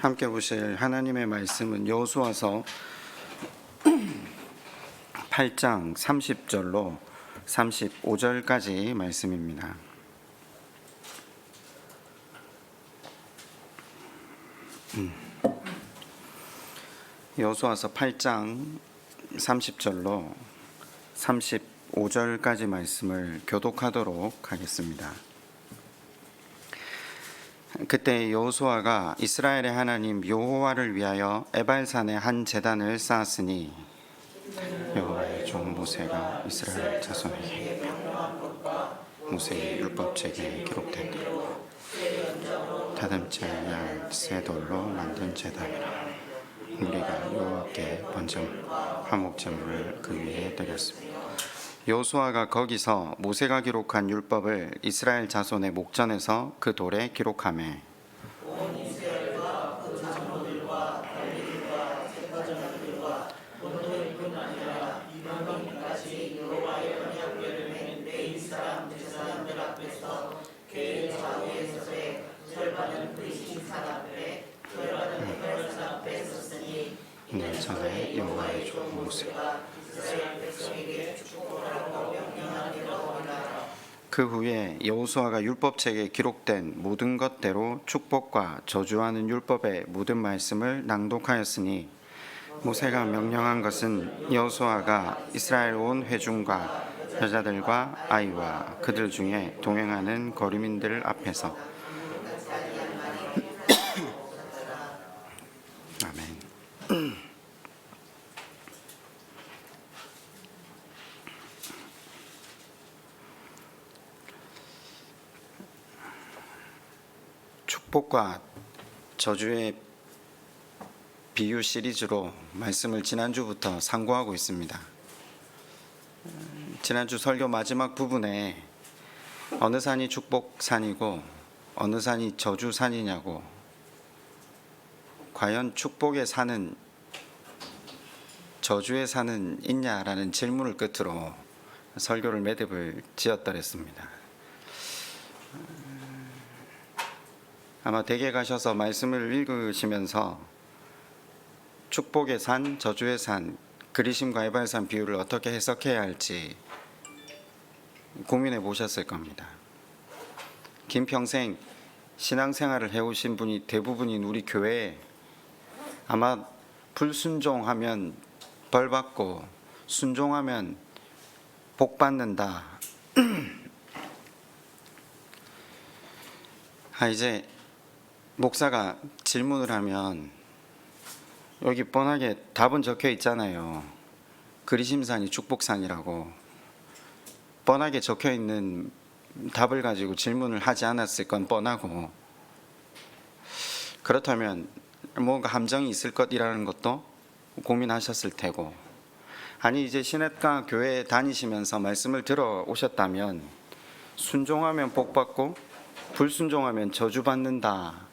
함께 보실 하나님의 말씀은 여호수아서 8장 30절로 35절까지 말씀입니다. 여호수아서 8장 30절로 35절까지 말씀을 교독하도록 하겠습니다. 그때 여호수아가 이스라엘의 하나님 여호와를 위하여 에발산에 한 제단을 쌓았으니 여호와의 종 모세가 이스라엘 자손에게 모세의 율법책에 기록된 대로 다듬지 아니할 새 돌로 만든 제단이라. 우리가 여호와께 번제물 화목제물을 그 위에 드렸습니다. 여호수아가 거기서 모세가 기록한 율법을 이스라엘 자손의 목전에서 그 돌에 기록하매 내 전에 여호와의 종 모세가 그 후에 여호수아가 율법책에 기록된 모든 것대로 축복과 저주하는 율법의 모든 말씀을 낭독하였으니 모세가 명령한 것은 여호수아가 이스라엘 온 회중과 여자들과 아이와 그들 중에 동행하는 거류민들 앞에서 아멘. 축복과 저주의 비유 시리즈로 말씀을 지난주부터 상고하고 있습니다. 지난주 설교 마지막 부분에 어느 산이 축복산이고 어느 산이 저주산이냐고, 과연 축복의 산은 저주의 산은 있냐라는 질문을 끝으로 설교를 매듭을 지었더랬습니다. 아마 댁에 가셔서 말씀을 읽으시면서 축복의 산, 저주의 산, 그리심과 에발산 비유를 어떻게 해석해야 할지 고민해 보셨을 겁니다. 긴 평생 신앙생활을 해오신 분이 대부분인 우리 교회에 아마 불순종하면 벌받고 순종하면 복받는다. 이제 목사가 질문을 하면 여기 뻔하게 답은 적혀 있잖아요. 그리심산이 축복산이라고 뻔하게 적혀 있는 답을 가지고 질문을 하지 않았을 건 뻔하고, 그렇다면 뭔가 함정이 있을 것이라는 것도 고민하셨을 테고, 아니 이제 시냇가 교회에 다니시면서 말씀을 들어 오셨다면 순종하면 복받고 불순종하면 저주받는다,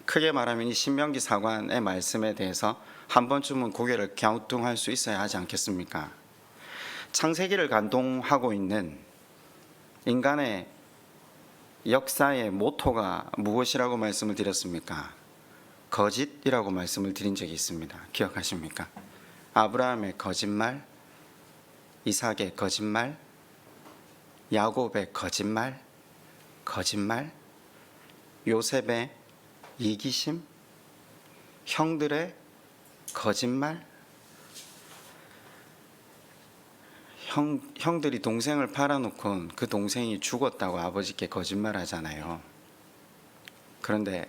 크게 말하면 이 신명기 사관의 말씀에 대해서 한 번쯤은 고개를 갸우뚱할 수 있어야 하지 않겠습니까? 창세기를 감동하고 있는 인간의 역사의 모토가 무엇이라고 말씀을 드렸습니까? 거짓이라고 말씀을 드린 적이 있습니다. 기억하십니까? 아브라함의 거짓말, 이삭의 거짓말, 야곱의 거짓말, 요셉의 이기심, 형들의 거짓말, 형들이 동생을 팔아놓고 그 동생이 죽었다고 아버지께 거짓말하잖아요. 그런데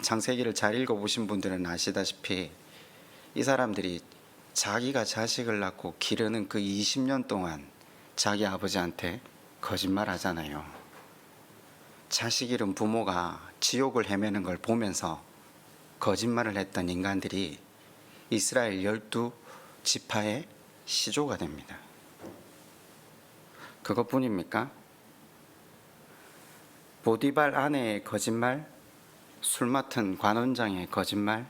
창세기를 잘 읽어보신 분들은 아시다시피 이 사람들이 자기가 자식을 낳고 기르는 그 20년 동안 자기 아버지한테 거짓말하잖아요. 자식 잃은 부모가 지옥을 헤매는 걸 보면서 거짓말을 했던 인간들이 이스라엘 12지파의 시조가 됩니다. 그것뿐입니까? 보디발 아내의 거짓말, 술 맡은 관원장의 거짓말,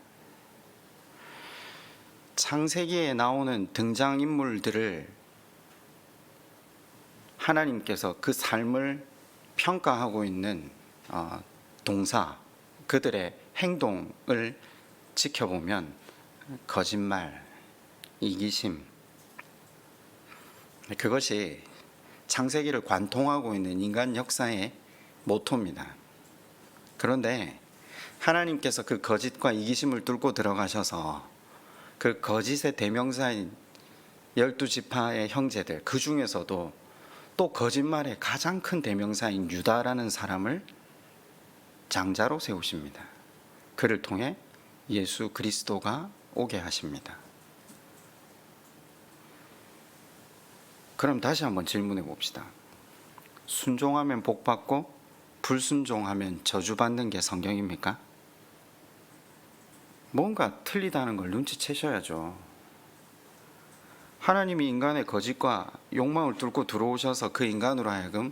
창세기에 나오는 등장인물들을 하나님께서 그 삶을 평가하고 있는 동사, 그들의 행동을 지켜보면 거짓말, 이기심, 그것이 창세기를 관통하고 있는 인간 역사의 모토입니다. 그런데 하나님께서 그 거짓과 이기심을 뚫고 들어가셔서 그 거짓의 대명사인 12지파의 형제들, 그 중에서도 또 거짓말의 가장 큰 대명사인 유다라는 사람을 장자로 세우십니다. 그를 통해 예수 그리스도가 오게 하십니다. 그럼 다시 한번 질문해 봅시다. 순종하면 복받고 불순종하면 저주받는 게 성경입니까? 뭔가 틀리다는 걸 눈치채셔야죠. 하나님이 인간의 거짓과 욕망을 뚫고 들어오셔서 그 인간으로 하여금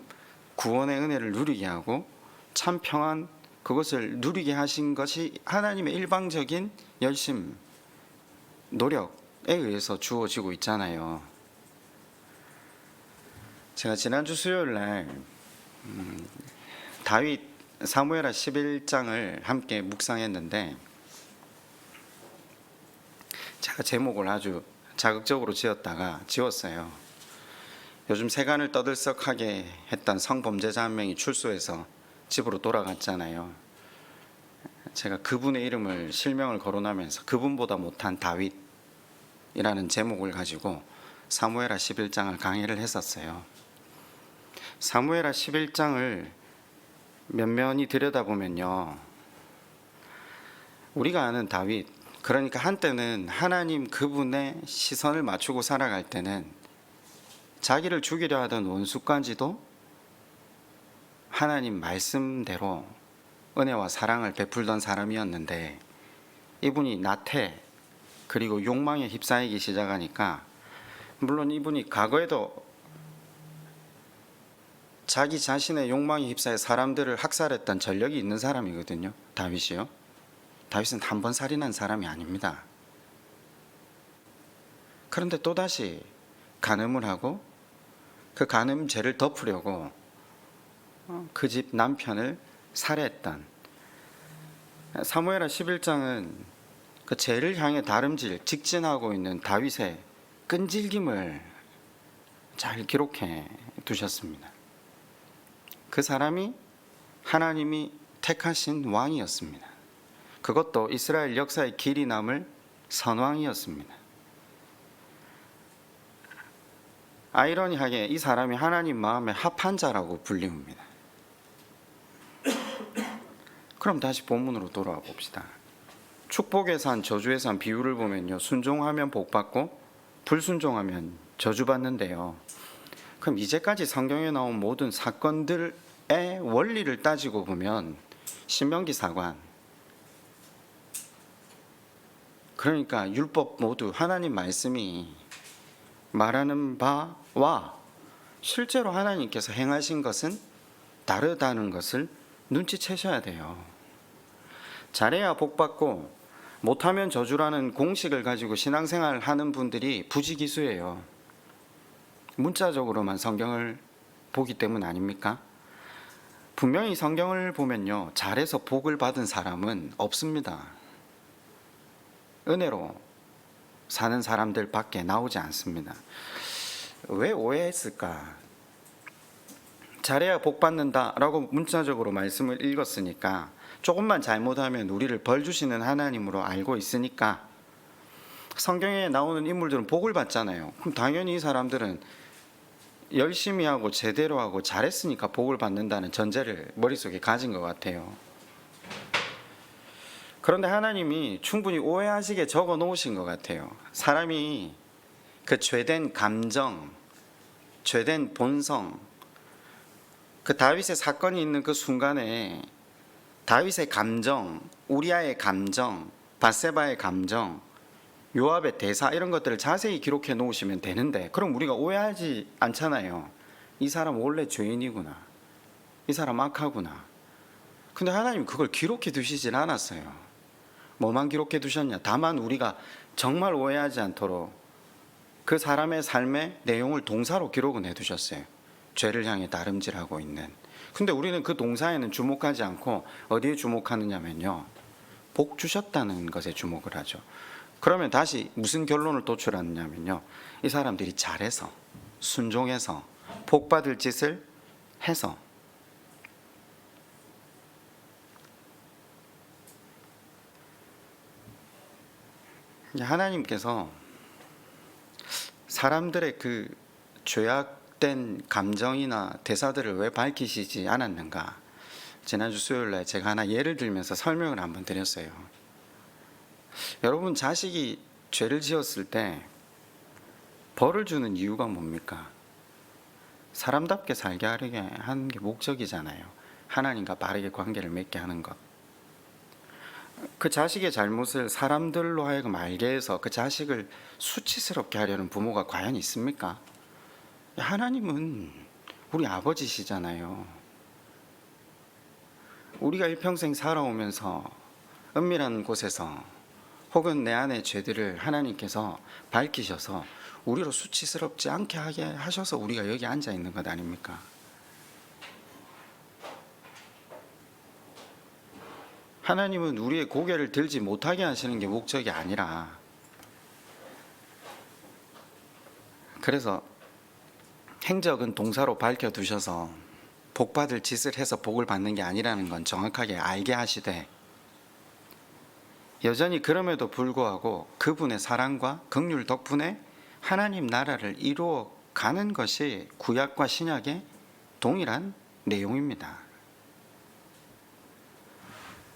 구원의 은혜를 누리게 하고 참 평안, 그것을 누리게 하신 것이 하나님의 일방적인 열심, 노력에 의해서 주어지고 있잖아요. 제가 지난주 수요일 날 다윗 사무엘하 11장을 함께 묵상했는데, 제가 제목을 아주 자극적으로 지웠어요. 요즘 세간을 떠들썩하게 했던 성범죄자 한 명이 출소해서 집으로 돌아갔잖아요. 제가 그분의 이름을 실명을 거론하면서 그분보다 못한 다윗이라는 제목을 가지고 사무엘하 11장을 강의를 했었어요. 사무엘하 11장을 면면히 들여다보면요, 우리가 아는 다윗, 그러니까 한때는 하나님 그분의 시선을 맞추고 살아갈 때는 자기를 죽이려 하던 원수까지도 하나님 말씀대로 은혜와 사랑을 베풀던 사람이었는데, 이분이 나태 그리고 욕망에 휩싸이기 시작하니까, 물론 이분이 과거에도 자기 자신의 욕망에 휩싸여 사람들을 학살했던 전력이 있는 사람이거든요. 다윗이요. 다윗은 한 번 살인한 사람이 아닙니다. 그런데 또다시 간음을 하고 그 간음 죄를 덮으려고 그 집 남편을 살해했던, 사무엘하 11장은 그 죄를 향해 다름질 직진하고 있는 다윗의 끈질김을 잘 기록해 두셨습니다. 그 사람이 하나님이 택하신 왕이었습니다. 그것도 이스라엘 역사의 길이 남을 선왕이었습니다. 아이러니하게 이 사람이 하나님 마음에 합한 자라고 불립니다. 그럼 다시 본문으로 돌아와 봅시다. 축복의 산, 저주의 산 비유를 보면요, 순종하면 복받고 불순종하면 저주받는데요. 그럼 이제까지 성경에 나온 모든 사건들의 원리를 따지고 보면 신명기 사관, 그러니까 율법 모두 하나님 말씀이 말하는 바와 실제로 하나님께서 행하신 것은 다르다는 것을 눈치채셔야 돼요. 잘해야 복받고 못하면 저주라는 공식을 가지고 신앙생활 하는 분들이 부지기수예요. 문자적으로만 성경을 보기 때문 아닙니까? 분명히 성경을 보면요, 잘해서 복을 받은 사람은 없습니다. 은혜로 사는 사람들 밖에 나오지 않습니다. 왜 오해했을까? 잘해야 복 받는다라고 문자적으로 말씀을 읽었으니까, 조금만 잘못하면 우리를 벌 주시는 하나님으로 알고 있으니까 성경에 나오는 인물들은 복을 받잖아요. 그럼 당연히 이 사람들은 열심히 하고 제대로 하고 잘했으니까 복을 받는다는 전제를 머릿속에 가진 것 같아요. 그런데 하나님이 충분히 오해하시게 적어 놓으신 것 같아요. 사람이 그 죄된 감정, 죄된 본성, 그 다윗의 사건이 있는 그 순간에 다윗의 감정, 우리아의 감정, 밧세바의 감정, 요압의 대사, 이런 것들을 자세히 기록해 놓으시면 되는데, 그럼 우리가 오해하지 않잖아요. 이 사람 원래 죄인이구나, 이 사람 악하구나. 근데 하나님 그걸 기록해 두시진 않았어요. 뭐만 기록해 두셨냐? 다만 우리가 정말 오해하지 않도록 그 사람의 삶의 내용을 동사로 기록은 해 두셨어요. 죄를 향해 다름질하고 있는. 근데 우리는 그 동사에는 주목하지 않고 어디에 주목하느냐면요, 복 주셨다는 것에 주목을 하죠. 그러면 다시 무슨 결론을 도출하느냐면요, 이 사람들이 잘해서, 순종해서, 복 받을 짓을 해서. 하나님께서 사람들의 그 죄악된 감정이나 대사들을 왜 밝히시지 않았는가? 지난주 수요일날 제가 하나 예를 들면서 설명을 한번 드렸어요. 여러분, 자식이 죄를 지었을 때 벌을 주는 이유가 뭡니까? 사람답게 살게 하려게 하는 게 목적이잖아요. 하나님과 바르게 관계를 맺게 하는 것. 그 자식의 잘못을 사람들로 하여금 알게 해서 그 자식을 수치스럽게 하려는 부모가 과연 있습니까? 하나님은 우리 아버지시잖아요. 우리가 일평생 살아오면서 은밀한 곳에서 혹은 내 안의 죄들을 하나님께서 밝히셔서 우리로 수치스럽지 않게 하게 하셔서 우리가 여기 앉아 있는 것 아닙니까? 하나님은 우리의 고개를 들지 못하게 하시는 게 목적이 아니라, 그래서 행적은 동사로 밝혀두셔서 복받을 짓을 해서 복을 받는 게 아니라는 건 정확하게 알게 하시되, 여전히 그럼에도 불구하고 그분의 사랑과 긍휼 덕분에 하나님 나라를 이루어 가는 것이 구약과 신약의 동일한 내용입니다.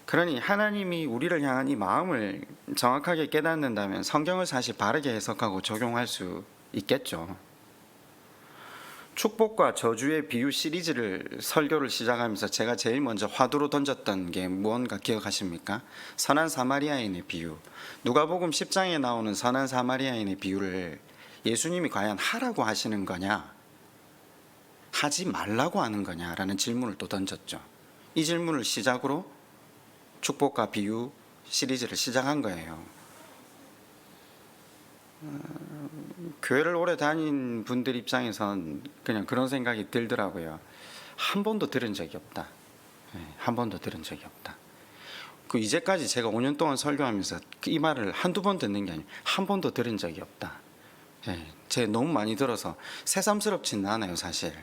그러니 하나님이 우리를 향한 이 마음을 정확하게 깨닫는다면 성경을 사실 바르게 해석하고 적용할 수 있겠죠. 축복과 저주의 비유 시리즈를 설교를 시작하면서 제가 제일 먼저 화두로 던졌던 게 무언가 기억하십니까? 선한 사마리아인의 비유. 누가복음 10장에 나오는 선한 사마리아인의 비유를 예수님이 과연 하라고 하시는 거냐, 하지 말라고 하는 거냐라는 질문을 또 던졌죠. 이 질문을 시작으로 축복과 비유 시리즈를 시작한 거예요. 교회를 오래 다닌 분들 입장에선 그냥 그런 생각이 들더라고요. 한 번도 들은 적이 없다. 한 번도 들은 적이 없다. 그 이제까지 제가 5년 동안 설교하면서 이 말을 한두 번 듣는 게 아니고 한 번도 들은 적이 없다. 제가 너무 많이 들어서 새삼스럽지는 않아요, 사실.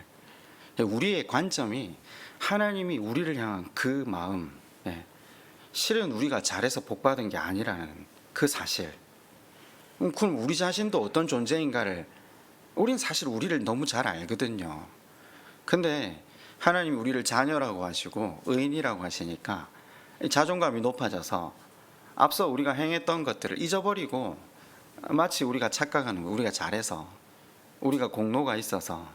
우리의 관점이 하나님이 우리를 향한 그 마음, 실은 우리가 잘해서 복받은 게 아니라는 그 사실. 그럼 우리 자신도 어떤 존재인가를, 우린 사실 우리를 너무 잘 알거든요. 근데 하나님이 우리를 자녀라고 하시고 의인이라고 하시니까 자존감이 높아져서 앞서 우리가 행했던 것들을 잊어버리고 마치 우리가 착각하는 거, 우리가 잘해서, 우리가 공로가 있어서.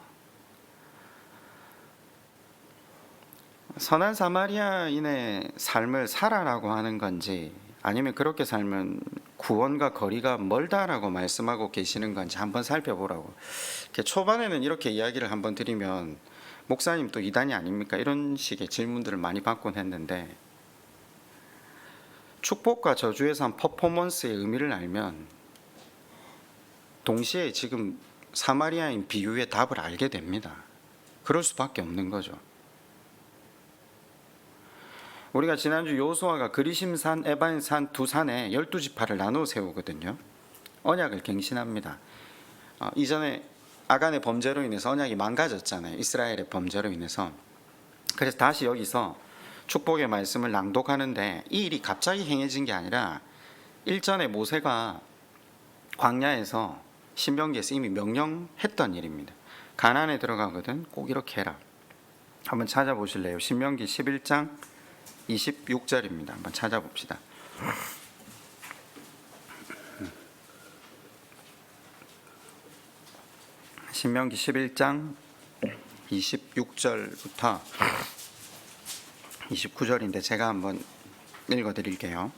선한 사마리아인의 삶을 살아라고 하는 건지, 아니면 그렇게 살면 구원과 거리가 멀다라고 말씀하고 계시는 건지 한번 살펴보라고. 초반에는 이렇게 이야기를 한번 드리면 목사님 또 이단이 아닙니까? 이런 식의 질문들을 많이 받곤 했는데, 축복과 저주에서 한 퍼포먼스의 의미를 알면 동시에 지금 사마리아인 비유의 답을 알게 됩니다. 그럴 수밖에 없는 거죠. 우리가 지난주 여호수아가 그리심산, 에발산 두 산에 12지파를 나누어 세우거든요. 언약을 갱신합니다. 이전에 아간의 범죄로 인해서 언약이 망가졌잖아요. 이스라엘의 범죄로 인해서. 그래서 다시 여기서 축복의 말씀을 낭독하는데, 이 일이 갑자기 행해진 게 아니라 일전에 모세가 광야에서 신명기에서 이미 명령했던 일입니다. 가나안에 들어가거든 꼭 이렇게 해라. 한번 찾아보실래요? 신명기 11장 26절입니다. 한번 찾아봅시다. 신명기 11장 26절부터 29절인데 제가 한번 읽어드릴게요.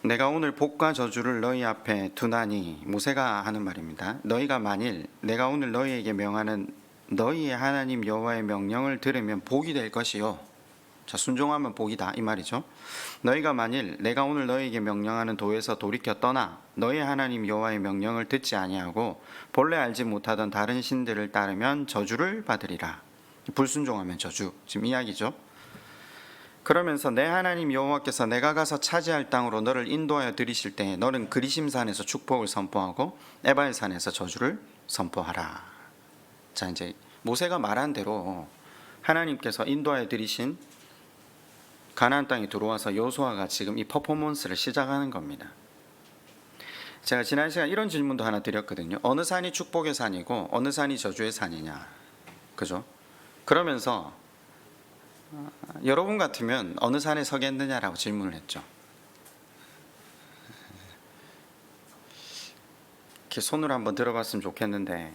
내가 오늘 복과 저주를 너희 앞에 두나니, 모세가 하는 말입니다. 너희가 만일 내가 오늘 너희에게 명하는 너희의 하나님 여호와의 명령을 들으면 복이 될 것이요. 자, 순종하면 복이다 이 말이죠. 너희가 만일 내가 오늘 너희에게 명령하는 도에서 돌이켜 떠나 너희 하나님 여호와의 명령을 듣지 아니하고 본래 알지 못하던 다른 신들을 따르면 저주를 받으리라. 불순종하면 저주, 지금 이야기죠. 그러면서 내 하나님 여호와께서 내가 가서 차지할 땅으로 너를 인도하여 들이실 때에 너는 그리심산에서 축복을 선포하고 에발산에서 저주를 선포하라. 자, 이제 모세가 말한 대로 하나님께서 인도하여 들이신 가나안 땅에 들어와서 여호수아가 지금 이 퍼포먼스를 시작하는 겁니다. 제가 지난 시간 이런 질문도 하나 드렸거든요. 어느 산이 축복의 산이고 어느 산이 저주의 산이냐, 그죠? 그러면서 여러분 같으면 어느 산에 서겠느냐라고 질문을 했죠. 이렇게 손으로 한번 들어봤으면 좋겠는데,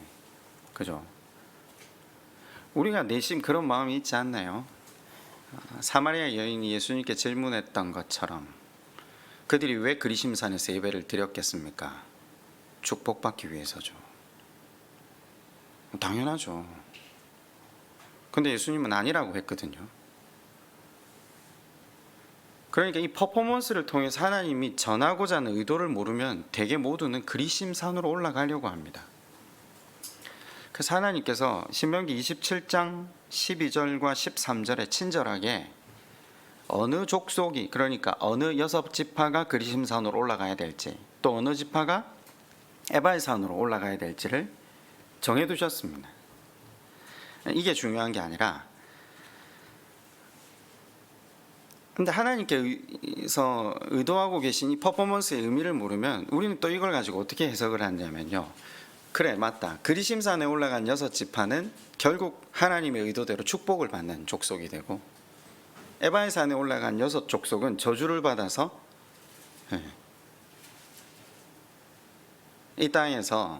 그죠? 우리가 내심 그런 마음이 있지 않나요? 사마리아 여인이 예수님께 질문했던 것처럼 그들이 왜 그리심산에서 예배를 드렸겠습니까? 축복받기 위해서죠. 당연하죠. 근데 예수님은 아니라고 했거든요. 그러니까 이 퍼포먼스를 통해서 하나님이 전하고자 하는 의도를 모르면 대개 모두는 그리심산으로 올라가려고 합니다. 그래서 하나님께서 신명기 27장 12절과 13절에 친절하게 어느 족속이, 그러니까 어느 6지파가 그리심산으로 올라가야 될지, 또 어느 지파가 에발산으로 올라가야 될지를 정해두셨습니다. 이게 중요한 게 아니라, 근데 하나님께서 의도하고 계신 이 퍼포먼스의 의미를 모르면 우리는 또 이걸 가지고 어떻게 해석을 하냐면요, 그래, 맞다, 그리심산에 올라간 6지파는 결국 하나님의 의도대로 축복을 받는 족속이 되고, 에발산에 올라간 6족속은 저주를 받아서 이 땅에서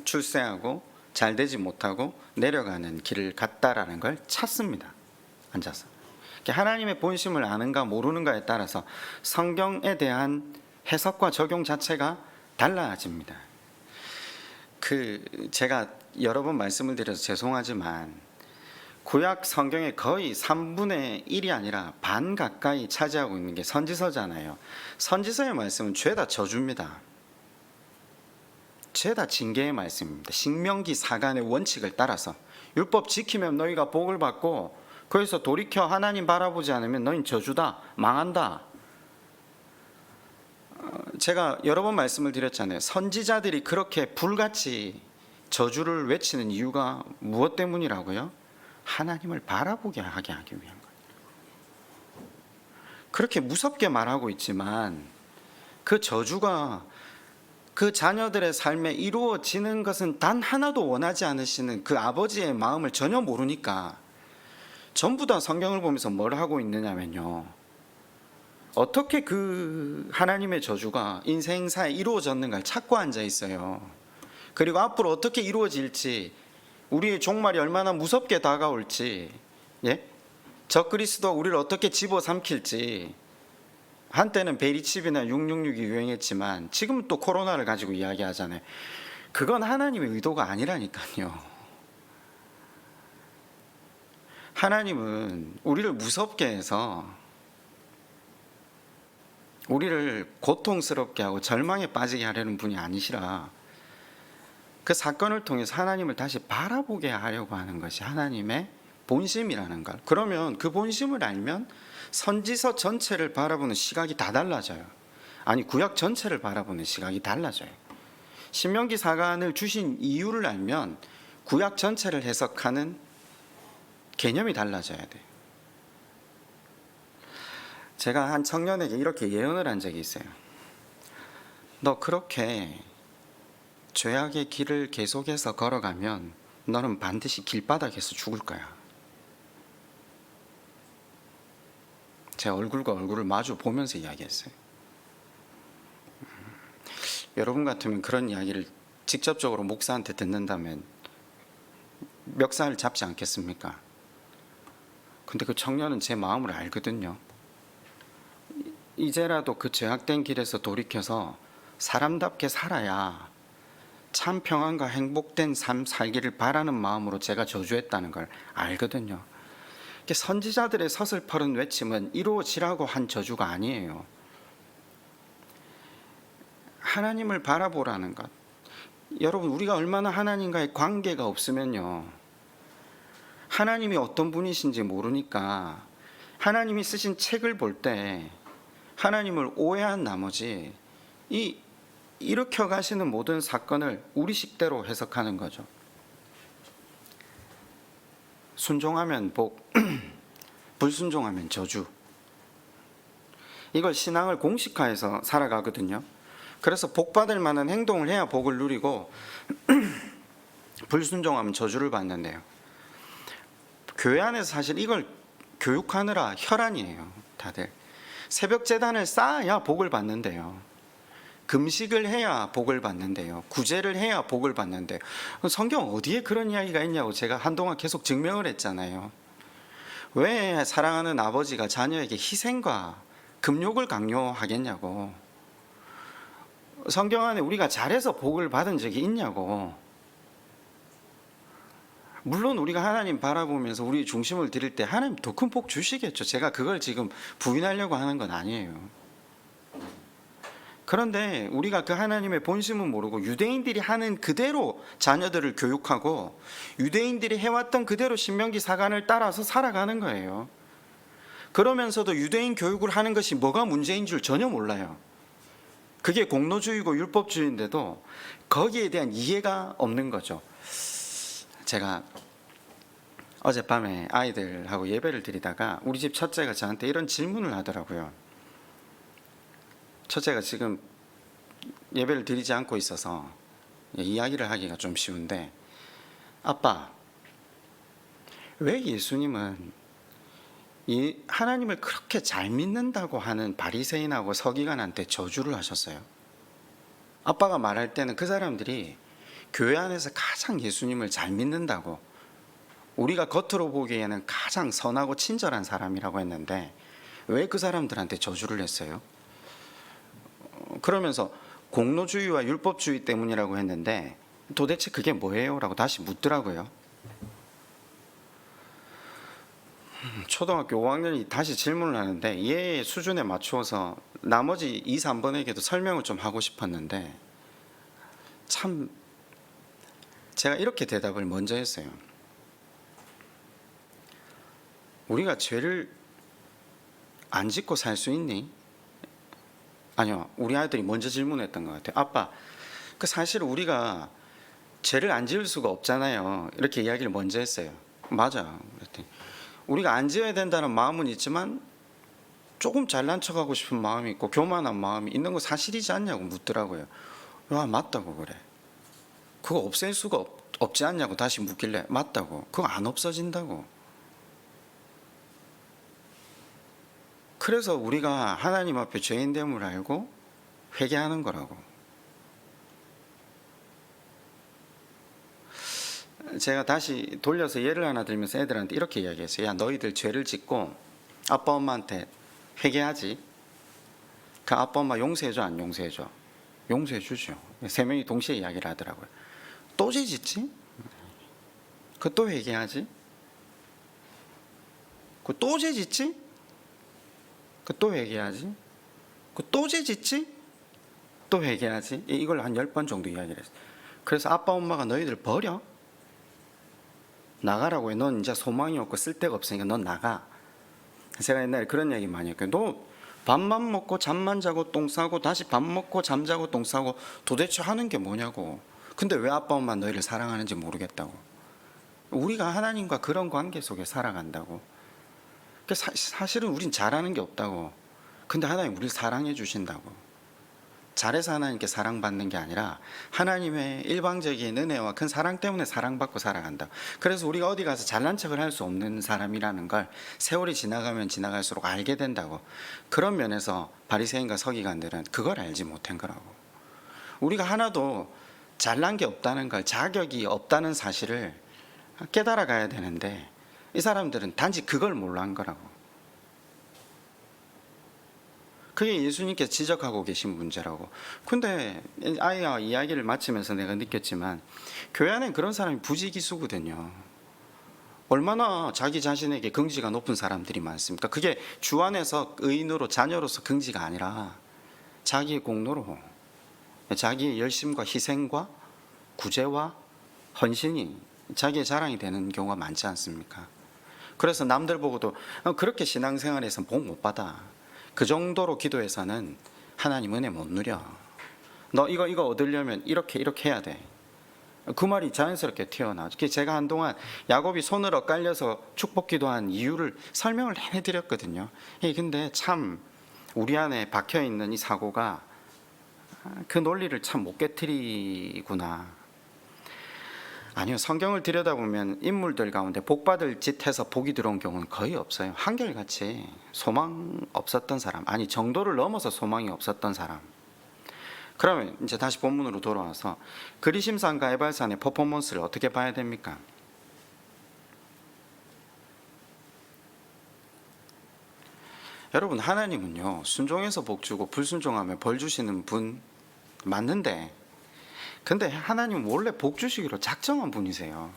출세하고 잘되지 못하고 내려가는 길을 갔다라는 걸 찾습니다. 앉아서 하나님의 본심을 아는가 모르는가에 따라서 성경에 대한 해석과 적용 자체가 달라집니다. 제가 여러 번 말씀을 드려서 죄송하지만 구약 성경의 거의 3분의 1이 아니라 반 가까이 차지하고 있는 게 선지서잖아요. 선지서의 말씀은 죄다 저주입니다. 죄다 징계의 말씀입니다. 신명기 사간의 원칙을 따라서 율법 지키면 너희가 복을 받고, 거기서 돌이켜 하나님 바라보지 않으면 너희는 저주다, 망한다. 제가 여러 번 말씀을 드렸잖아요. 선지자들이 그렇게 불같이 저주를 외치는 이유가 무엇 때문이라고요? 하나님을 바라보게 하게 하기 위한 거예요. 그렇게 무섭게 말하고 있지만 그 저주가 그 자녀들의 삶에 이루어지는 것은 단 하나도 원하지 않으시는 그 아버지의 마음을 전혀 모르니까 전부 다 성경을 보면서 뭘 하고 있느냐면요, 어떻게 그 하나님의 저주가 인생사에 이루어졌는가를 찾고 앉아 있어요. 그리고 앞으로 어떻게 이루어질지, 우리의 종말이 얼마나 무섭게 다가올지, 적그리스도가 우리를 어떻게 집어삼킬지. 한때는 베리칩이나 666이 유행했지만 지금은 또 코로나를 가지고 이야기하잖아요. 그건 하나님의 의도가 아니라니까요. 하나님은 우리를 무섭게 해서 우리를 고통스럽게 하고 절망에 빠지게 하려는 분이 아니시라, 그 사건을 통해서 하나님을 다시 바라보게 하려고 하는 것이 하나님의 본심이라는 걸. 그러면 그 본심을 알면 선지서 전체를 바라보는 시각이 다 달라져요. 아니, 구약 전체를 바라보는 시각이 달라져요. 신명기 사관을 주신 이유를 알면 구약 전체를 해석하는 개념이 달라져야 돼요. 제가 한 청년에게 이렇게 예언을 한 적이 있어요. 너 그렇게 죄악의 길을 계속해서 걸어가면 너는 반드시 길바닥에서 죽을 거야. 제 얼굴과 얼굴을 마주 보면서 이야기했어요. 여러분 같으면 그런 이야기를 직접적으로 목사한테 듣는다면 멱살을 잡지 않겠습니까? 근데 그 청년은 제 마음을 알거든요. 이제라도 그 죄악된 길에서 돌이켜서 사람답게 살아야 참 평안과 행복된 삶 살기를 바라는 마음으로 제가 저주했다는 걸 알거든요. 선지자들의 서슬퍼른 외침은 이루어지라고 한 저주가 아니에요. 하나님을 바라보라는 것. 여러분, 우리가 얼마나 하나님과의 관계가 없으면요, 하나님이 어떤 분이신지 모르니까 하나님이 쓰신 책을 볼 때 하나님을 오해한 나머지 일으켜 가시는 모든 사건을 우리식대로 해석하는 거죠. 순종하면 복, 불순종하면 저주. 이걸 신앙을 공식화해서 살아가거든요. 그래서 복 받을 만한 행동을 해야 복을 누리고 불순종하면 저주를 받는데요. 교회 안에서 사실 이걸 교육하느라 혈안이에요. 다들 새벽 제단을 쌓아야 복을 받는데요. 금식을 해야 복을 받는데요. 구제를 해야 복을 받는데요. 성경 어디에 그런 이야기가 있냐고 제가 한동안 계속 증명을 했잖아요. 왜 사랑하는 아버지가 자녀에게 희생과 금욕을 강요하겠냐고. 성경 안에 우리가 잘해서 복을 받은 적이 있냐고. 물론 우리가 하나님 바라보면서 우리 중심을 드릴 때 하나님 더 큰 복 주시겠죠. 제가 그걸 지금 부인하려고 하는 건 아니에요. 그런데 우리가 그 하나님의 본심은 모르고 유대인들이 하는 그대로 자녀들을 교육하고 유대인들이 해왔던 그대로 신명기 사관을 따라서 살아가는 거예요. 그러면서도 유대인 교육을 하는 것이 뭐가 문제인 줄 전혀 몰라요. 그게 공로주의고 율법주의인데도 거기에 대한 이해가 없는 거죠. 제가 어젯밤에 아이들하고 예배를 드리다가 우리 집 첫째가 저한테 이런 질문을 하더라고요. 첫째가 지금 예배를 드리지 않고 있어서 이야기를 하기가 좀 쉬운데, 아빠, 왜 예수님은 하나님을 그렇게 잘 믿는다고 하는 바리새인하고 서기관한테 저주를 하셨어요? 아빠가 말할 때는 그 사람들이 교회 안에서 가장 예수님을 잘 믿는다고, 우리가 겉으로 보기에는 가장 선하고 친절한 사람이라고 했는데 왜 그 사람들한테 저주를 했어요? 그러면서 공로주의와 율법주의 때문이라고 했는데 도대체 그게 뭐예요? 라고 다시 묻더라고요. 초등학교 5학년이 다시 질문을 하는데 얘 수준에 맞추어서 나머지 2, 3번에게도 설명을 좀 하고 싶었는데 참 제가 이렇게 대답을 먼저 했어요. 우리가 죄를 안 짓고 살 수 있니? 아니요, 우리 아이들이 먼저 질문했던 것 같아요. 아빠, 그 사실 우리가 죄를 안 지을 수가 없잖아요. 이렇게 이야기를 먼저 했어요. 맞아. 그랬더니 우리가 안 지어야 된다는 마음은 있지만 조금 잘난 척하고 싶은 마음이 있고 교만한 마음이 있는 거 사실이지 않냐고 묻더라고요. 야, 맞다고 그래. 그거 없앨 수가 없지 않냐고 다시 묻길래 맞다고. 그거 안 없어진다고. 그래서 우리가 하나님 앞에 죄인됨을 알고 회개하는 거라고. 제가 다시 돌려서 예를 하나 들면서 애들한테 이렇게 이야기했어요. 야, 너희들 죄를 짓고 아빠 엄마한테 회개하지. 그 아빠 엄마 용서해줘 안 용서해줘? 용서해주죠. 세 명이 동시에 이야기를 하더라고요. 또 죄 짓지? 그 또 회개하지? 그 또 죄 짓지? 그 또 회개하지? 그 또 죄 짓지? 또 회개하지? 이걸 한 10번 정도 이야기를 했어요. 그래서 아빠 엄마가 너희들 버려? 나가라고 해. 넌 이제 소망이 없고 쓸데가 없으니까 넌 나가. 제가 옛날에 그런 이야기 많이 했거든요. 너 밥만 먹고 잠만 자고 똥 싸고 다시 밥 먹고 잠 자고 똥 싸고 도대체 하는 게 뭐냐고. 근데 왜 아빠 엄마 너희를 사랑하는지 모르겠다고. 우리가 하나님과 그런 관계 속에 살아간다고. 사실은 우린 잘하는 게 없다고. 근데 하나님 우리를 사랑해 주신다고. 잘해서 하나님께 사랑받는 게 아니라 하나님의 일방적인 은혜와 큰 사랑 때문에 사랑받고 살아간다. 그래서 우리가 어디 가서 잘난 척을 할 수 없는 사람이라는 걸 세월이 지나가면 지나갈수록 알게 된다고. 그런 면에서 바리새인과 서기관들은 그걸 알지 못한 거라고. 우리가 하나도 잘난 게 없다는 걸, 자격이 없다는 사실을 깨달아 가야 되는데 이 사람들은 단지 그걸 몰란 거라고. 그게 예수님께서 지적하고 계신 문제라고. 근데 아이와 이야기를 마치면서 내가 느꼈지만 교회 안에 그런 사람이 부지기수거든요. 얼마나 자기 자신에게 긍지가 높은 사람들이 많습니까? 그게 주 안에서 의인으로 자녀로서 긍지가 아니라 자기의 공로로, 자기의 열심과 희생과 구제와 헌신이 자기의 자랑이 되는 경우가 많지 않습니까? 그래서 남들 보고도 그렇게 신앙생활에서 복 못 받아. 그 정도로 기도해서는 하나님 은혜 못 누려. 너 이거 얻으려면 이렇게 해야 돼. 그 말이 자연스럽게 튀어나오죠. 제가 한동안 야곱이 손을 엇갈려서 축복 기도한 이유를 설명을 해드렸거든요. 근데 참 우리 안에 박혀있는 이 사고가 그 논리를 참 못 깨트리구나. 아니요, 성경을 들여다보면 인물들 가운데 복받을 짓 해서 복이 들어온 경우는 거의 없어요. 한결같이 소망 없었던 사람, 아니 정도를 넘어서 소망이 없었던 사람. 그러면 이제 다시 본문으로 돌아와서 그리심산과 에발산의 퍼포먼스를 어떻게 봐야 됩니까? 여러분, 하나님은요 순종해서 복 주고 불순종하면 벌 주시는 분 맞는데, 근데 하나님 원래 복 주시기로 작정한 분이세요.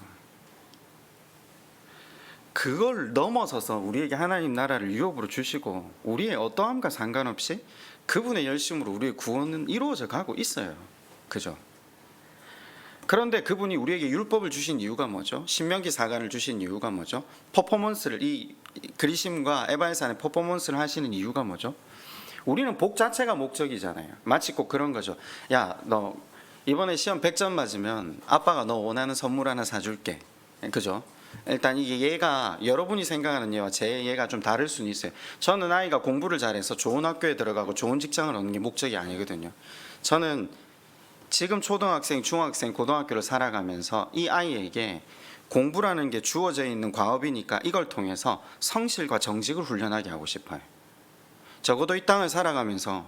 그걸 넘어서서 우리에게 하나님 나라를 유업으로 주시고 우리의 어떠함과 상관없이 그분의 열심으로 우리의 구원은 이루어져 가고 있어요. 그죠? 그런데 그분이 우리에게 율법을 주신 이유가 뭐죠? 신명기 4간을 주신 이유가 뭐죠? 퍼포먼스를, 이 그리심과 에바에산의 퍼포먼스를 하시는 이유가 뭐죠? 우리는 복 자체가 목적이잖아요. 마치 꼭 그런 거죠. 야, 너 이번에 시험 100점 맞으면 아빠가 너 원하는 선물 하나 사줄게. 그죠? 일단 이게 얘가, 여러분이 생각하는 얘와 제 얘가 좀 다를 수는 있어요. 저는 아이가 공부를 잘해서 좋은 학교에 들어가고 좋은 직장을 얻는 게 목적이 아니거든요. 저는 지금 초등학생, 중학생, 고등학교를 살아가면서 이 아이에게 공부라는 게 주어져 있는 과업이니까 이걸 통해서 성실과 정직을 훈련하게 하고 싶어요. 적어도 이 땅을 살아가면서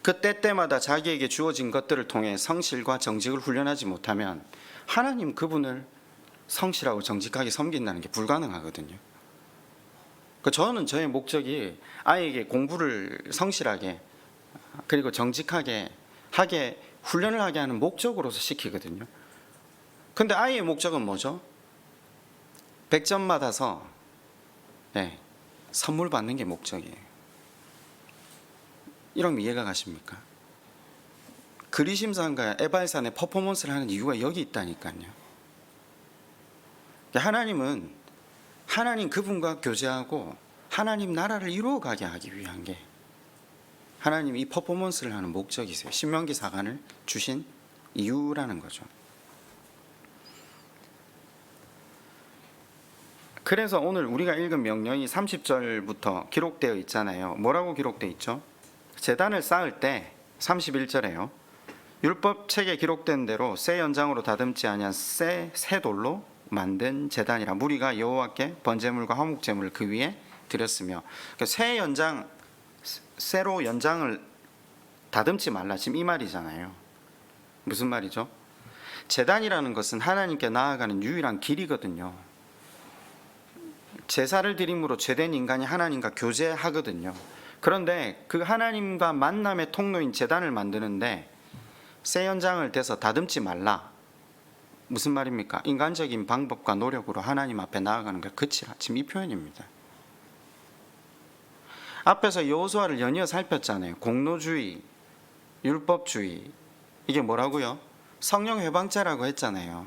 그 때때마다 자기에게 주어진 것들을 통해 성실과 정직을 훈련하지 못하면 하나님 그분을 성실하고 정직하게 섬긴다는 게 불가능하거든요. 저는 저의 목적이 아이에게 공부를 성실하게 그리고 정직하게 하게 훈련을 하게 하는 목적으로서 시키거든요. 근데 아이의 목적은 뭐죠? 100점 받아서 선물 받는 게 목적이에요. 이러면 이해가 가십니까? 그리심산과 에발산의 퍼포먼스를 하는 이유가 여기 있다니까요. 하나님은 하나님 그분과 교제하고 하나님 나라를 이루어가게 하기 위한 게 하나님이 이 퍼포먼스를 하는 목적이세요. 신명기 4간을 주신 이유라는 거죠. 그래서 오늘 우리가 읽은 명령이 30절부터 기록되어 있잖아요. 뭐라고 기록되어 있죠? 제단을 쌓을 때 31절에요. 율법책에 기록된 대로 새 연장으로 다듬지 아니한 새 돌로 만든 제단이라 무리가 여호와께 번제물과 화목제물을 그 위에 드렸으며, 그러니까 새로 연장을 다듬지 말라, 지금 이 말이잖아요. 무슨 말이죠? 제단이라는 것은 하나님께 나아가는 유일한 길이거든요. 제사를 드림으로 죄된 인간이 하나님과 교제하거든요. 그런데 그 하나님과 만남의 통로인 제단을 만드는데 새 연장을 대서 다듬지 말라. 무슨 말입니까? 인간적인 방법과 노력으로 하나님 앞에 나아가는 걸 그치라. 지금 이 표현입니다. 앞에서 여호수아를 연이어 살폈잖아요. 공로주의, 율법주의, 이게 뭐라고요? 성령 회방죄라고 했잖아요.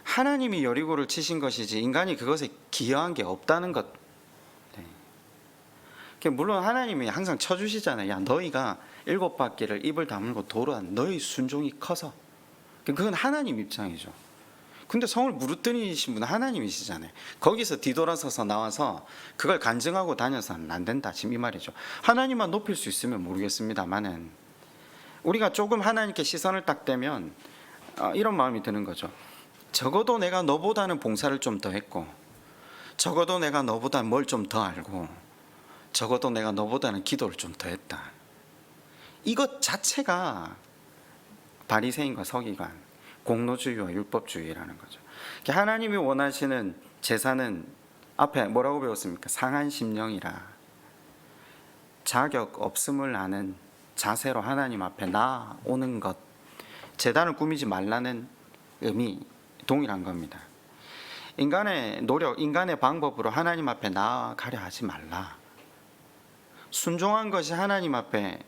하나님이 여리고를 치신 것이지 인간이 그것에 기여한 게 없다는 것. 물론 하나님이 항상 쳐주시잖아요. 야, 너희가 7바퀴를 입을 다물고 돌아온 너희 순종이 커서. 그건 하나님 입장이죠. 근데 성을 무릇뜨리신 분은 하나님이시잖아요. 거기서 뒤돌아서서 나와서 그걸 간증하고 다녀서는 안 된다, 지금 이 말이죠. 하나님만 높일 수 있으면 모르겠습니다만은 우리가 조금 하나님께 시선을 딱 떼면 이런 마음이 드는 거죠. 적어도 내가 너보다는 봉사를 좀 더 했고, 적어도 내가 너보다 뭘 좀 더 알고, 적어도 내가 너보다는 기도를 좀 더 했다. 이것 자체가 바리새인과 서기관, 공로주의와 율법주의라는 거죠. 하나님이 원하시는 제사는 앞에 뭐라고 배웠습니까? 상한 심령이라, 자격 없음을 아는 자세로 하나님 앞에 나오는 것, 제단을 꾸미지 말라는 의미 동일한 겁니다. 인간의 노력, 인간의 방법으로 하나님 앞에 나아가려 하지 말라. 순종한 것이 하나님 앞에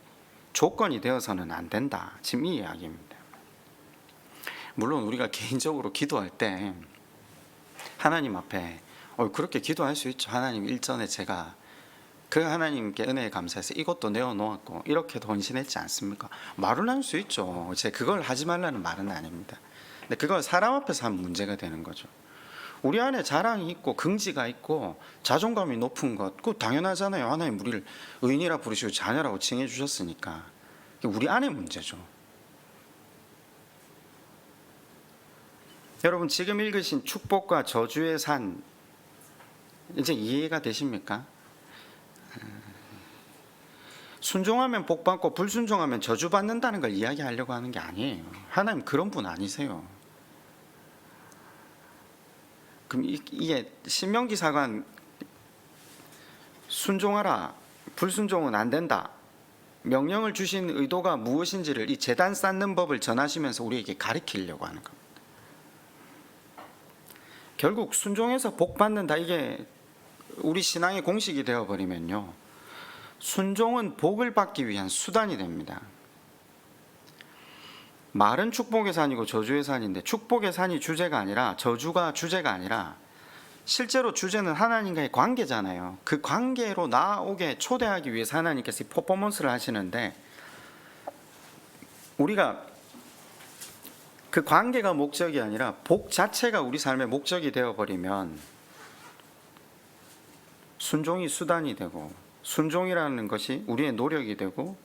조건이 되어서는 안 된다, 지금 이 이야기입니다. 물론 우리가 개인적으로 기도할 때 하나님 앞에 그렇게 기도할 수 있죠. 하나님, 일전에 제가 그 하나님께 은혜에 감사해서 이것도 내어놓았고 이렇게도 헌신했지 않습니까? 말은 할 수 있죠. 제가 그걸 하지 말라는 말은 아닙니다. 근데 그걸 사람 앞에서 하면 문제가 되는 거죠. 우리 안에 자랑이 있고 긍지가 있고 자존감이 높은 것, 그거 당연하잖아요. 하나님 우리를 의인이라 부르시고 자녀라고 칭해 주셨으니까. 우리 안의 문제죠. 여러분, 지금 읽으신 축복과 저주의 산 이제 이해가 되십니까? 순종하면 복 받고 불순종하면 저주 받는다는 걸 이야기하려고 하는 게 아니에요. 하나님 그런 분 아니세요. 그럼 이게 신명기사관 순종하라, 불순종은 안 된다, 명령을 주신 의도가 무엇인지를 이 제단 쌓는 법을 전하시면서 우리에게 가르치려고 하는 겁니다. 결국 순종해서 복 받는다, 이게 우리 신앙의 공식이 되어버리면요, 순종은 복을 받기 위한 수단이 됩니다. 말은 축복의 산이고 저주의 산인데 축복의 산이 주제가 아니라 저주가 주제가 아니라 실제로 주제는 하나님과의 관계잖아요. 그 관계로 나아오게 초대하기 위해서 하나님께서 퍼포먼스를 하시는데, 우리가 그 관계가 목적이 아니라 복 자체가 우리 삶의 목적이 되어버리면 순종이 수단이 되고, 순종이라는 것이 우리의 노력이 되고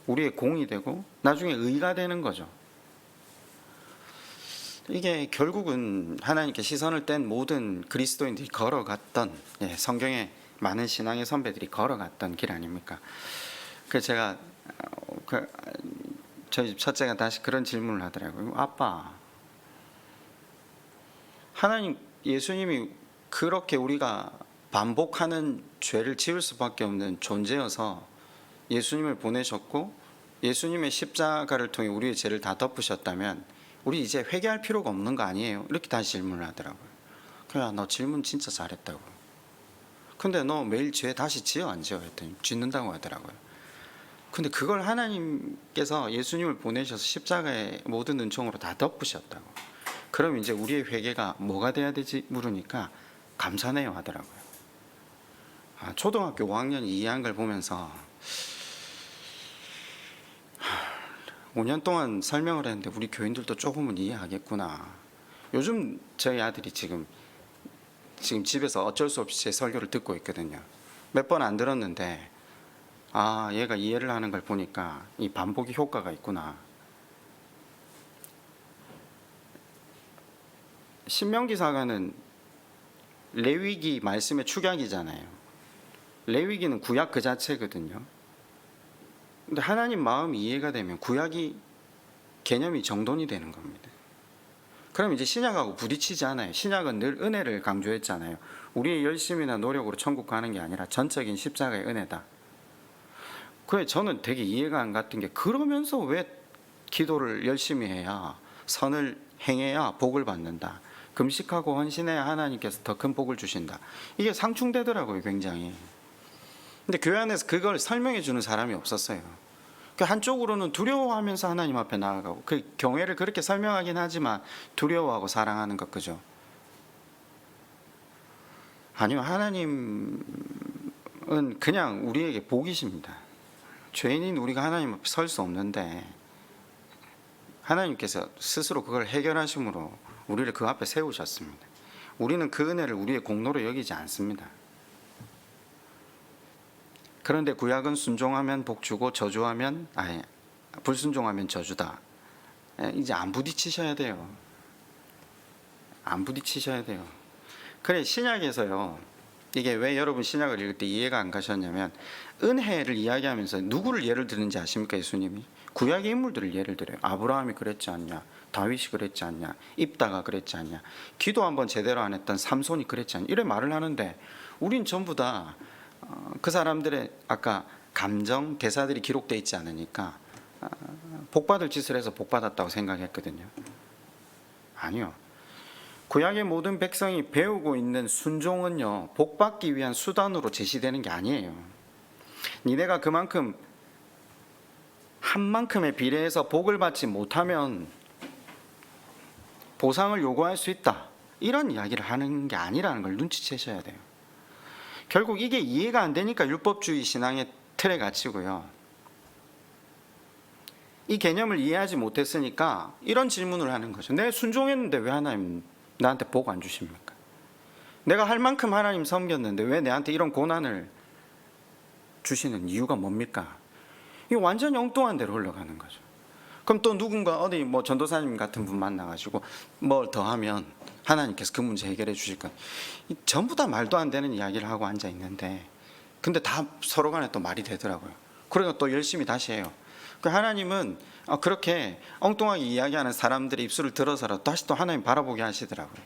우리의 공이 되고 나중에 의가 되는 거죠. 이게 결국은 하나님께 시선을 뗀 모든 그리스도인들이 걸어갔던, 성경에 많은 신앙의 선배들이 걸어갔던 길 아닙니까? 그래서 제가 저희 집 첫째가 다시 그런 질문을 하더라고요. 아빠, 하나님, 예수님이 그렇게 우리가 반복하는 죄를 지을 수밖에 없는 존재여서 예수님을 보내셨고 예수님의 십자가를 통해 우리의 죄를 다 덮으셨다면 우리 이제 회개할 필요가 없는 거 아니에요? 이렇게 다시 질문을 하더라고요. 그냥 너 질문 진짜 잘했다고. 근데 너 매일 죄 다시 지어 안 지어? 했더니 짓는다고 하더라고요. 근데 그걸 하나님께서 예수님을 보내셔서 십자가의 모든 은총으로 다 덮으셨다고. 그럼 이제 우리의 회개가 뭐가 돼야 되지? 물으니까 감사네요 하더라고요. 초등학교 5학년 이해한 걸 보면서 5년 동안 설명을 했는데 우리 교인들도 조금은 이해하겠구나. 요즘 저희 아들이 지금 집에서 어쩔 수 없이 제 설교를 듣고 있거든요. 몇 번 안 들었는데 얘가 이해를 하는 걸 보니까 이 반복의 효과가 있구나. 신명기사관은 레위기 말씀의 축약이잖아요. 레위기는 구약 그 자체거든요. 근데 하나님 마음이 이해가 되면 구약이 개념이 정돈이 되는 겁니다. 그럼 이제 신약하고 부딪히지 않아요. 신약은 늘 은혜를 강조했잖아요. 우리의 열심이나 노력으로 천국 가는 게 아니라 전적인 십자가의 은혜다. 그래, 저는 되게 이해가 안 갔던 게, 그러면서 왜 기도를 열심히 해야, 선을 행해야 복을 받는다, 금식하고 헌신해야 하나님께서 더 큰 복을 주신다, 이게 상충되더라고요, 굉장히. 근데 교회 안에서 그걸 설명해 주는 사람이 없었어요. 한쪽으로는 두려워하면서 하나님 앞에 나아가고, 그 경외를 그렇게 설명하긴 하지만 두려워하고 사랑하는 것, 그죠? 아니요, 하나님은 그냥 우리에게 복이십니다. 죄인인 우리가 하나님 앞에 설 수 없는데 하나님께서 스스로 그걸 해결하심으로 우리를 그 앞에 세우셨습니다. 우리는 그 은혜를 우리의 공로로 여기지 않습니다. 그런데 구약은 순종하면 복 주고 불순종하면 저주다. 이제 안 부딪히셔야 돼요. 안 부딪히셔야 돼요. 그래, 신약에서요, 이게 왜 여러분 신약을 읽을 때 이해가 안 가셨냐면, 은혜를 이야기하면서 누구를 예를 드는지 아십니까? 예수님이 구약의 인물들을 예를 들어요. 아브라함이 그랬지 않냐, 다윗이 그랬지 않냐, 입다가 그랬지 않냐, 기도 한번 제대로 안 했던 삼손이 그랬지 않냐, 이런 말을 하는데, 우린 전부 다 그 사람들의 아까 감정, 대사들이 기록되어 있지 않으니까 복받을 짓을 해서 복받았다고 생각했거든요. 아니요. 구약의 모든 백성이 배우고 있는 순종은요, 복받기 위한 수단으로 제시되는 게 아니에요. 니네가 그만큼 한 만큼에 비례해서 복을 받지 못하면 보상을 요구할 수 있다, 이런 이야기를 하는 게 아니라는 걸 눈치채셔야 돼요. 결국 이게 이해가 안 되니까 율법주의 신앙의 틀에 갇히고요. 이 개념을 이해하지 못했으니까 이런 질문을 하는 거죠. 내가 순종했는데 왜 하나님 나한테 복 안 주십니까? 내가 할 만큼 하나님 섬겼는데 왜 내한테 이런 고난을 주시는 이유가 뭡니까? 이거 완전히 엉뚱한 데로 흘러가는 거죠. 그럼 또 누군가 어디 뭐 전도사님 같은 분 만나가지고 뭘 더 하면 하나님께서 그 문제 해결해 주실 것, 전부 다 말도 안 되는 이야기를 하고 앉아 있는데, 근데 다 서로 간에 또 말이 되더라고요. 그러니까 또 열심히 다시 해요. 그 하나님은 그렇게 엉뚱하게 이야기하는 사람들의 입술을 들어서라도 다시 또 하나님 바라보게 하시더라고요.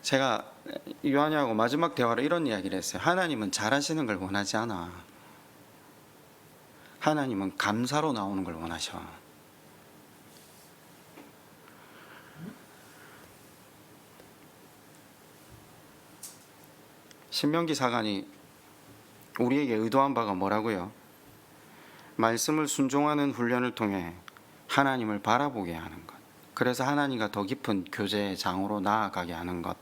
제가 요한이하고 마지막 대화로 이런 이야기를 했어요. 하나님은 잘하시는 걸 원하지 않아. 하나님은 감사로 나오는 걸 원하셔. 신명기 사관이 우리에게 의도한 바가 뭐라고요? 말씀을 순종하는 훈련을 통해 하나님을 바라보게 하는 것, 그래서 하나님과 더 깊은 교제의 장으로 나아가게 하는 것,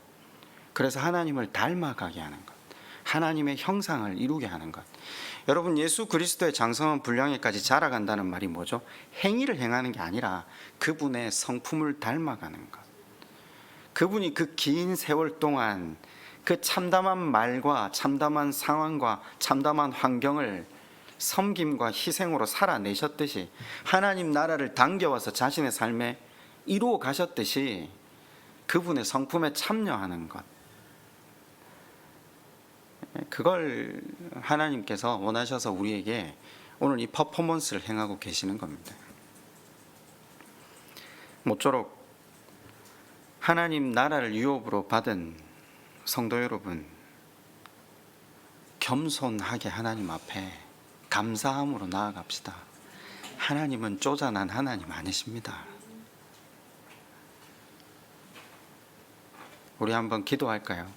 그래서 하나님을 닮아가게 하는 것, 하나님의 형상을 이루게 하는 것. 여러분, 예수 그리스도의 장성한 분량에까지 자라간다는 말이 뭐죠? 행위를 행하는 게 아니라 그분의 성품을 닮아가는 것. 그분이 그 긴 세월 동안 그 참담한 말과 참담한 상황과 참담한 환경을 섬김과 희생으로 살아내셨듯이, 하나님 나라를 당겨와서 자신의 삶에 이루어 가셨듯이 그분의 성품에 참여하는 것, 그걸 하나님께서 원하셔서 우리에게 오늘 이 퍼포먼스를 행하고 계시는 겁니다. 모쪼록 하나님 나라를 유업으로 받은 성도 여러분, 겸손하게 하나님 앞에 감사함으로 나아갑시다. 하나님은 쪼잔한 하나님 아니십니다. 우리 한번 기도할까요?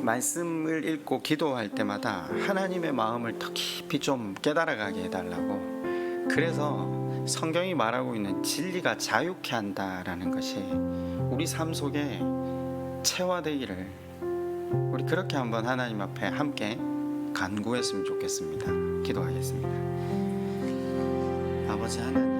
말씀을 읽고 기도할 때마다 하나님의 마음을 더 깊이 좀 깨달아가게 해달라고, 그래서 성경이 말하고 있는 진리가 자유케 한다라는 것이 우리 삶 속에 체화되기를, 우리 그렇게 한번 하나님 앞에 함께 간구했으면 좋겠습니다. 기도하겠습니다. 아버지 하나님,